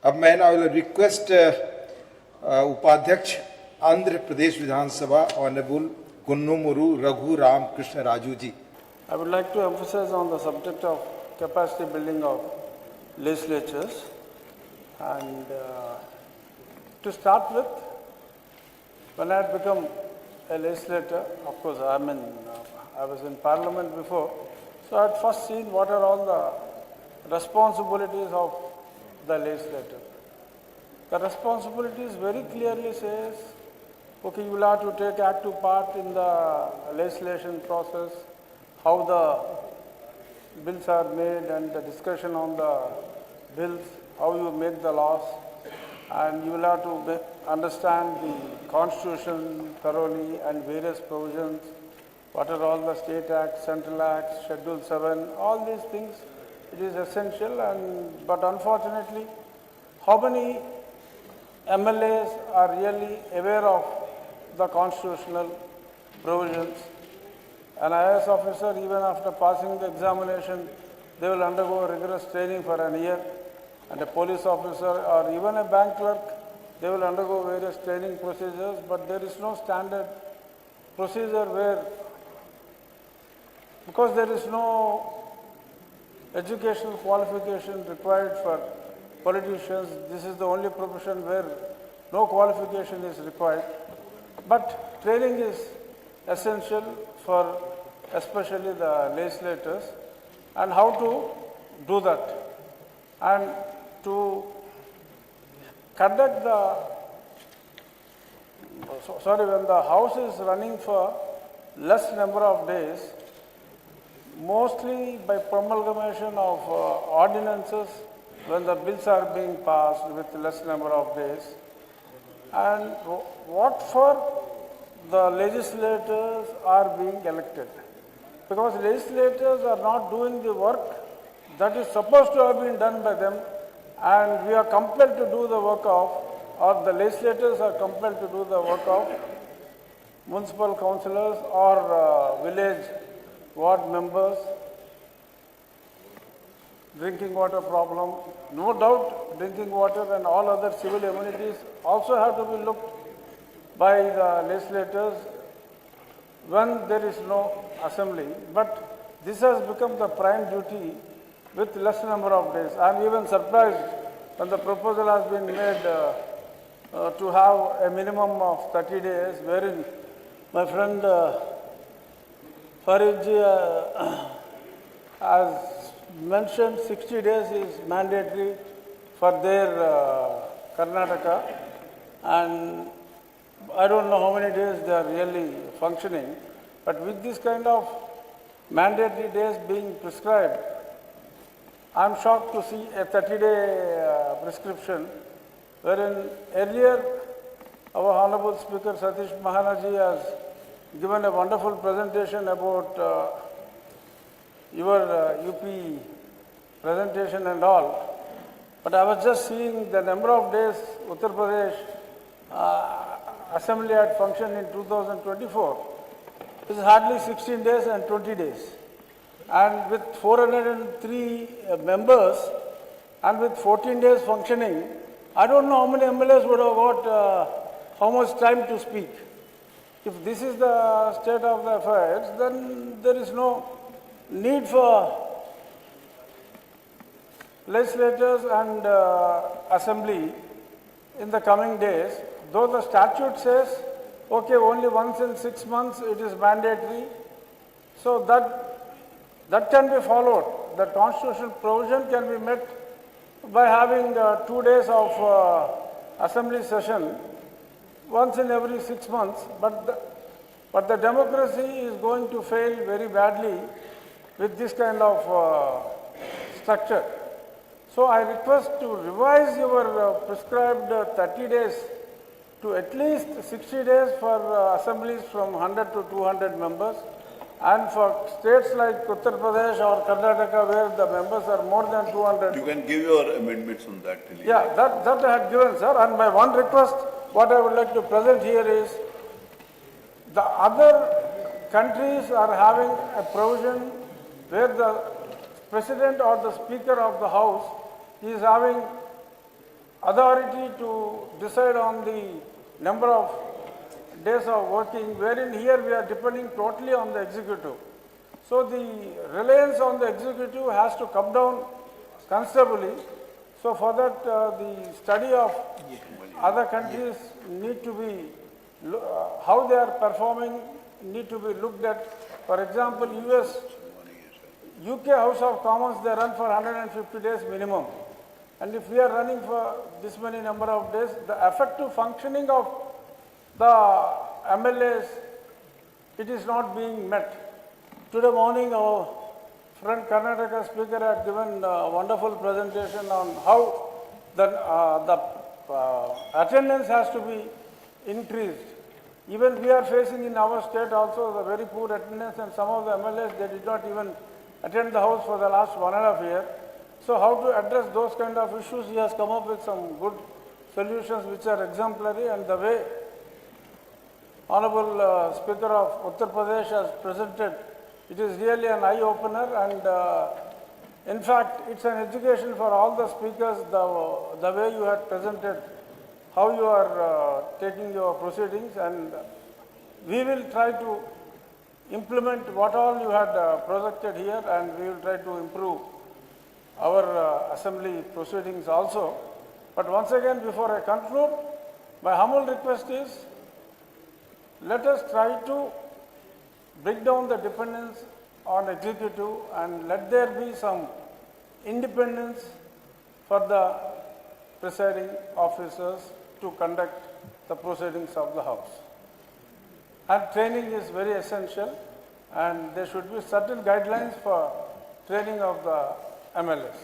अब मैं now will request उपाध्यक्ष आंध्र प्रदेश विधानसभा Honorable Gunnumuru Raghu Ram Krishna Raju ji. I would like to emphasize on the subject of capacity building of legislatures. And to start with, when I had become a legislator, of course, I was in Parliament before, so I had first seen what are all the responsibilities of the legislator. The responsibilities very clearly says, okay, you will have to take active part in the legislation process, how the bills are made and the discussion on the bills, how you make the laws, and you will have to understand the Constitution thoroughly and various provisions, what are all the state acts, central acts, Schedule 7, all these things, it is essential. But unfortunately, how many MLAs are really aware of the constitutional provisions? An IAS officer, even after passing the examination, they will undergo rigorous training for an year. And a police officer or even a bank clerk, they will undergo various training procedures, but there is no standard procedure where, because there is no educational qualification required for politicians, this is the only profession where no qualification is required. But training is essential for especially the legislators, and how to do that. And to conduct when the House is running for less number of days, mostly by promulgation of ordinances when the bills are being passed with less number of days. And what for the legislators are being elected? Because legislators are not doing the work that is supposed to have been done by them, and we are compelled to do the work of, or the legislators are compelled to do the work of municipal councillors or village ward members. Drinking water problem, no doubt drinking water and all other civil amenities also have to be looked by the legislators when there is no assembly. But this has become the prime duty with less number of days. I am even surprised when the proposal has been made to have a minimum of 30 days, wherein my friend Faridji has mentioned 60 days is mandatory for their Karnataka, and I don't know how many days they are really functioning. But with this kind of mandatory days being prescribed, I am shocked to see a 30-day prescription, wherein earlier our Honorable Speaker Satish Mahanaji has given a wonderful presentation about your UP presentation and all. But I was just seeing the number of days Uttar Pradesh Assembly had functioned in 2024. It is hardly 16 days and 20 days. And with 403 members and with 14 days functioning, I don't know how many MLAs would have got how much time to speak. If this is the state of the affairs, then there is no need for legislators and assembly in the coming days. Though the statute says, okay, only once in 6 months it is mandatory, so that can be followed. The constitutional provision can be met by having 2 days of assembly session once in every 6 months. But the democracy is going to fail very badly with this kind of structure. So I request to revise your prescribed 30 days to at least 60 days for assemblies from 100 to 200 members, and for states like Uttar Pradesh or Karnataka where the members are more than 200. You can give your amendments on that. Yeah, that I had given, sir. And my one request, what I would like to present here is, the other countries are having a provision where the President or the Speaker of the House is having authority to decide on the number of days of working, wherein here we are depending totally on the executive. So the reliance on the executive has to come down considerably. So for that, the study of other countries need to be, how they are performing need to be looked at. For example, UK House of Commons, they run for 150 days minimum. And if we are running for this many number of days, the effective functioning of the MLAs, it is not being met. Today morning, our friend Karnataka speaker had given a wonderful presentation on how the attendance has to be increased. Even we are facing in our state also the very poor attendance, and some of the MLAs, they did not even attend the house for the last 1.5 years. So how to address those kind of issues, he has come up with some good solutions which are exemplary, and the way Honorable Speaker of Uttar Pradesh has presented, it is really an eye-opener, and in fact, it's an education for all the speakers, the way you had presented, how you are taking your proceedings, and we will try to implement what all you had projected here, and we will try to improve our assembly proceedings also. But once again, before I conclude, my humble request is, let us try to bring down the dependence on executive and let there be some independence for the presiding officers to conduct the proceedings of the House. And training is very essential, and there should be certain guidelines for training of the MLS.